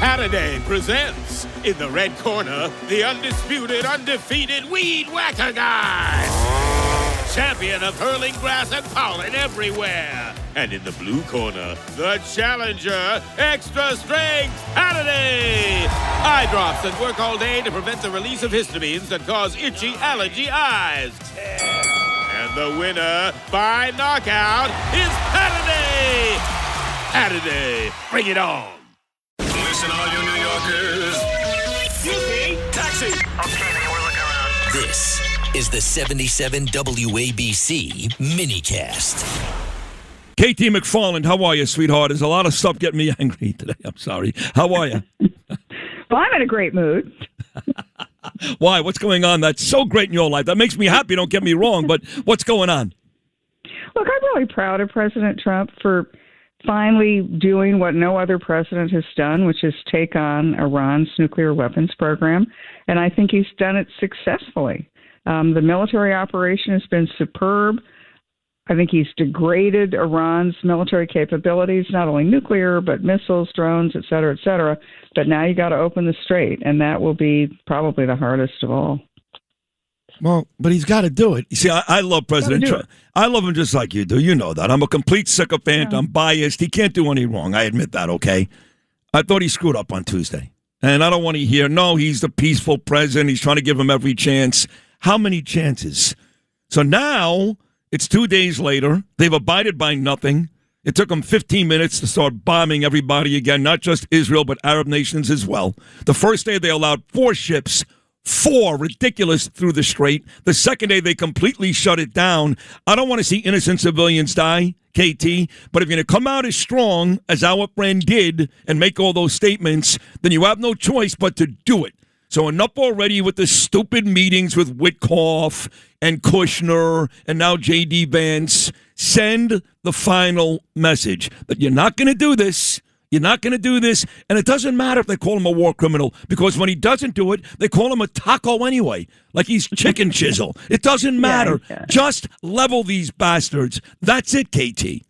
Saturday presents, in the red corner, the undisputed, undefeated Weed Whacker Guy. Champion of hurling grass and pollen everywhere. And in the blue corner, the challenger, extra strength Saturday. Eye drops that work all day to prevent the release of histamines that cause itchy allergy eyes. And the winner by knockout is Saturday. Saturday, bring it on. Listen, all you New Yorkers. Excuse me, taxi. Okay, we're looking around. This is the 77 WABC minicast. KT McFarland, how are you, sweetheart? There's a lot of stuff getting me angry today. I'm sorry. How are you? Well, I'm in a great mood. Why? What's going on? That's so great in your life. That makes me happy, don't get me wrong, but what's going on? Look, I'm really proud of President Trump for finally doing what no other president has done, which is take on Iran's nuclear weapons program. And I think he's done it successfully. The military operation has been superb. I think he's degraded Iran's military capabilities, not only nuclear, but missiles, drones, et cetera, et cetera. But now you got to open the strait, and that will be probably the hardest of all. Well, but he's got to do it. You see, I love President Trump. I love him just like you do. You know that. I'm a complete sycophant. Yeah. I'm biased. He can't do any wrong. I admit that, okay? I thought he screwed up on Tuesday. And I don't want to hear, no, he's the peaceful president. He's trying to give him every chance. How many chances? So now it's 2 days later. They've abided by nothing. It took them 15 minutes to start bombing everybody again, not just Israel, but Arab nations as well. The first day they allowed 4 ships, 4 ridiculous through the strait. The second day they completely shut it down. I don't want to see innocent civilians die, KT, but if you're going to come out as strong as our friend did and make all those statements, then you have no choice but to do it. So enough already with the stupid meetings with Witkoff and Kushner and now J.D. Vance. Send the final message that you're not going to do this. You're not going to do this. And it doesn't matter if they call him a war criminal, because when he doesn't do it, they call him a taco anyway, like he's chicken chisel. It doesn't matter. Yeah. Just level these bastards. That's it, KT.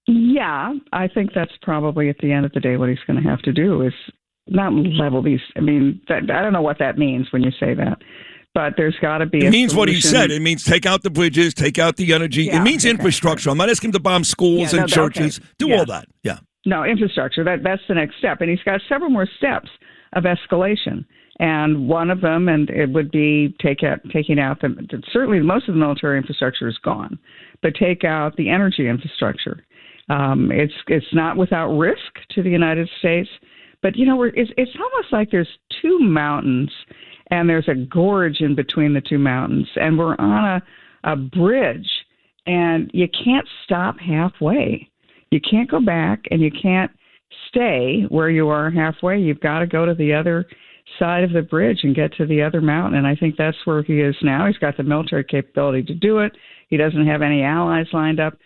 Yeah, I think that's probably at the end of the day what he's going to have to do is not level these. I mean, I don't know what that means when you say that. But there's got to be It means what he said. It means take out the bridges, take out the energy. Yeah, it means infrastructure. Right. I'm not asking him to bomb schools and churches. Okay. Do all that. Yeah. No, infrastructure. That's the next step. And he's got several more steps of escalation. And one of them, and it would be taking out certainly most of the military infrastructure is gone, but take out the energy infrastructure. It's not without risk to the United States. But, you know, it's almost like there's 2 mountains and there's a gorge in between the 2 mountains, and we're on a bridge, and you can't stop halfway. You can't go back, and you can't stay where you are halfway. You've got to go to the other side of the bridge and get to the other mountain, and I think that's where he is now. He's got the military capability to do it. He doesn't have any allies lined up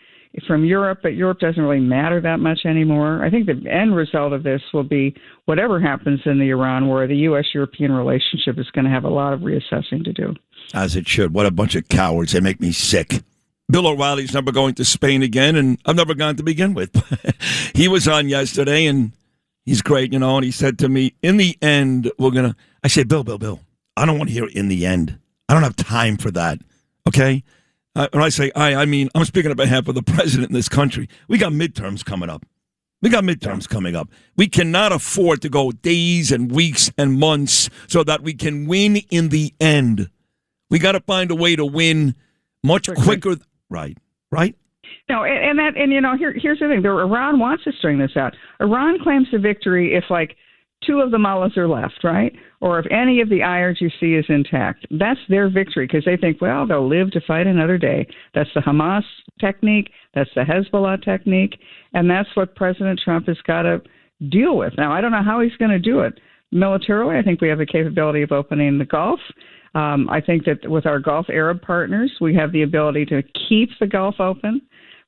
from Europe, but Europe doesn't really matter that much anymore. I think the end result of this will be whatever happens in the Iran war, the U.S.-European relationship is going to have a lot of reassessing to do. As it should. What a bunch of cowards. They make me sick. Bill O'Reilly's never going to Spain again, and I've never gone to begin with. He was on yesterday, and he's great, you know, and he said to me, in the end, we're going to... I said, Bill, I don't want to hear in the end. I don't have time for that, okay? When I say I mean, I'm speaking on behalf of the president in this country. We got midterms coming up. We cannot afford to go days and weeks and months so that we can win in the end. We got to find a way to win much quicker. Right. No, and you know, here's the thing. Iran wants to string this out. Iran claims a victory if, like, 2 of the mullahs are left, right? Or if any of the IRGC is intact. That's their victory, because they think, well, they'll live to fight another day. That's the Hamas technique. That's the Hezbollah technique. And that's what President Trump has got to deal with. Now, I don't know how he's going to do it. Militarily, I think we have the capability of opening the Gulf. I think that with our Gulf Arab partners, we have the ability to keep the Gulf open.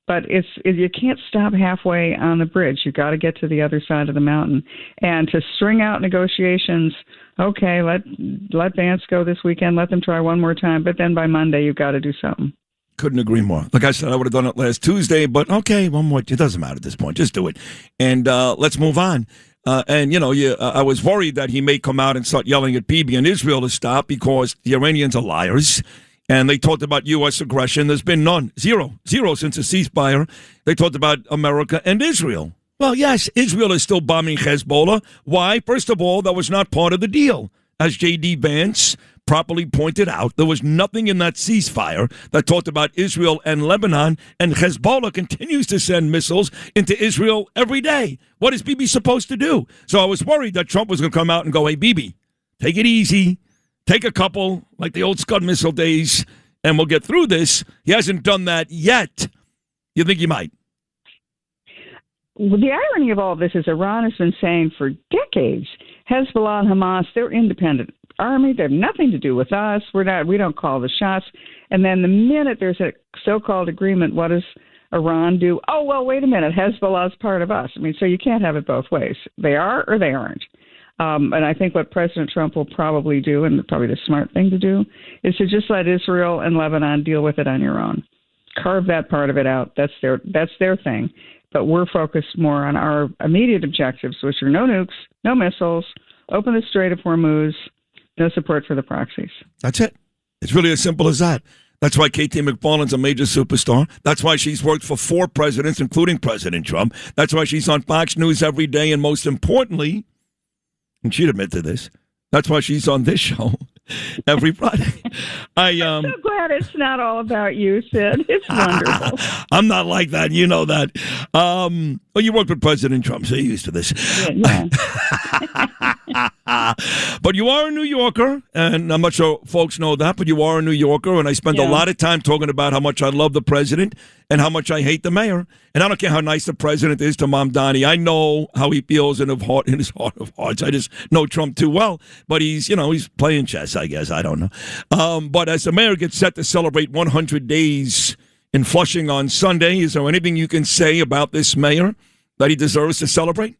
But you can't stop halfway on the bridge. You've got to get to the other side of the mountain. And to string out negotiations, okay, let Vance go this weekend. Let them try one more time. But then by Monday, you've got to do something. Couldn't agree more. Like I said, I would have done it last Tuesday, but okay, one more. It doesn't matter at this point. Just do it. And let's move on. I was worried that he may come out and start yelling at Bibi and Israel to stop because the Iranians are liars. And they talked about U.S. aggression. There's been none. Zero since the ceasefire. They talked about America and Israel. Well, yes, Israel is still bombing Hezbollah. Why? First of all, that was not part of the deal. As J.D. Vance properly pointed out, there was nothing in that ceasefire that talked about Israel and Lebanon, and Hezbollah continues to send missiles into Israel every day. What is Bibi supposed to do? So I was worried that Trump was going to come out and go, hey, Bibi, take it easy. Take a couple, like the old Scud missile days, and we'll get through this. He hasn't done that yet. You think he might? Well, the irony of all of this is Iran has been saying for decades, Hezbollah and Hamas, they're independent army. They have nothing to do with us. We don't call the shots. And then the minute there's a so-called agreement, what does Iran do? Oh, well, wait a minute. Hezbollah is part of us. I mean, so you can't have it both ways. They are or they aren't. And I think what President Trump will probably do, and probably the smart thing to do, is to just let Israel and Lebanon deal with it on your own. Carve that part of it out. That's their thing. But we're focused more on our immediate objectives, which are no nukes, no missiles, open the Strait of Hormuz, no support for the proxies. That's it. It's really as simple as that. That's why KT McFarland's a major superstar. That's why she's worked for 4 presidents, including President Trump. That's why she's on Fox News every day. And most importantly, and she'd admit to this, that's why she's on this show every Friday. I'm so glad it's not all about you, Sid. It's wonderful. I'm not like that. You know that. Well, you worked with President Trump, so you're used to this. Yeah. But you are a New Yorker, and I'm not sure folks know that, but you are a New Yorker, and I spend a lot of time talking about how much I love the president and how much I hate the mayor. And I don't care how nice the president is to Mamdani. I know how he feels in his heart of hearts. I just know Trump too well. But he's playing chess, I guess. I don't know. But as the mayor gets set to celebrate 100 days in Flushing on Sunday, is there anything you can say about this mayor that he deserves to celebrate?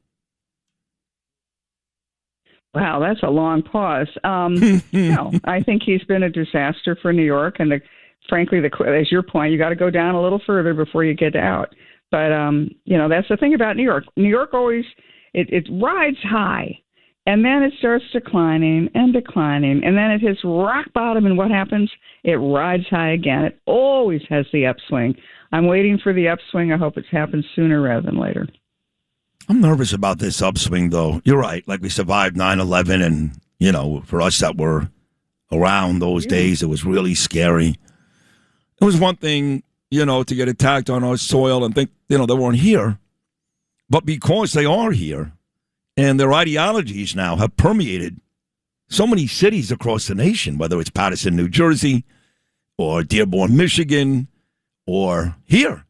Wow, that's a long pause. No, I think he's been a disaster for New York. And frankly, as your point, you got to go down a little further before you get out. But, that's the thing about New York. New York always, it rides high. And then it starts declining. And then it hits rock bottom. And what happens? It rides high again. It always has the upswing. I'm waiting for the upswing. I hope it happens sooner rather than later. I'm nervous about this upswing, though. You're right. Like, we survived 9/11, and, for us that were around those days, it was really scary. It was one thing, to get attacked on our soil and think, they weren't here. But because they are here, and their ideologies now have permeated so many cities across the nation, whether it's Paterson, New Jersey, or Dearborn, Michigan, or here,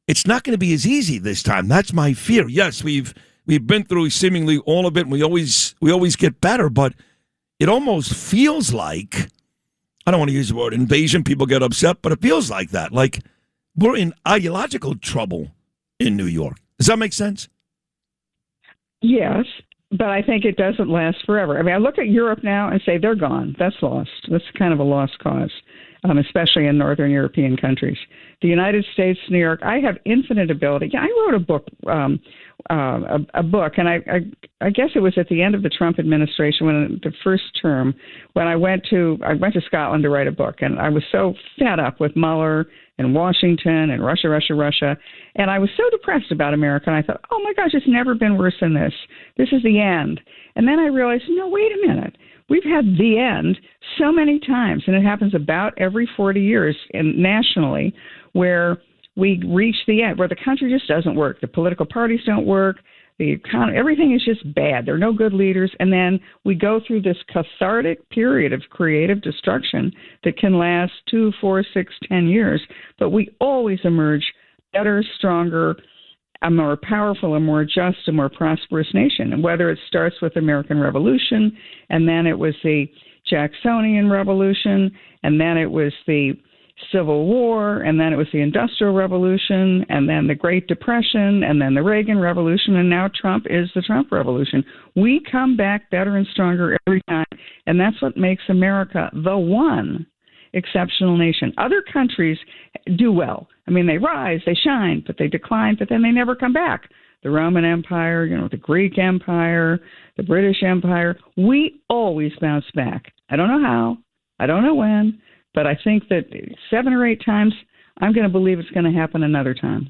it's not going to be as easy this time. That's my fear. Yes, we've been through seemingly all of it, and we always get better, but it almost feels like, I don't want to use the word invasion, people get upset, but it feels like that. Like we're in ideological trouble in New York. Does that make sense? Yes, but I think it doesn't last forever. I mean, I look at Europe now and say they're gone. That's lost. That's kind of a lost cause. Especially in Northern European countries. The United States, New York, I have infinite ability. Yeah, I wrote a book, and I guess it was at the end of the Trump administration, when the first term, when I went to Scotland to write a book, and I was so fed up with Mueller and Washington and Russia, and I was so depressed about America, and I thought, oh my gosh, it's never been worse than this. This is the end. And then I realized, no, wait a minute. We've had the end so many times, and it happens about every 40 years nationally, where we reach the end, where the country just doesn't work. The political parties don't work. The economy, everything is just bad. There are no good leaders. And then we go through this cathartic period of creative destruction that can last 2, 4, 6, 10 years. But we always emerge better, stronger, a more powerful, a more just, a more prosperous nation. And whether it starts with the American Revolution, and then it was the Jacksonian Revolution, and then it was the Civil War, and then it was the Industrial Revolution, and then the Great Depression, and then the Reagan Revolution, and now Trump is the Trump Revolution. We come back better and stronger every time, and that's what makes America the one. exceptional nation. Other countries do well. I mean, they rise, they shine, but they decline, but then they never come back. The Roman Empire, the Greek Empire, the British Empire, we always bounce back. I don't know how, I don't know when, but I think that 7 or 8 times, I'm going to believe it's going to happen another time.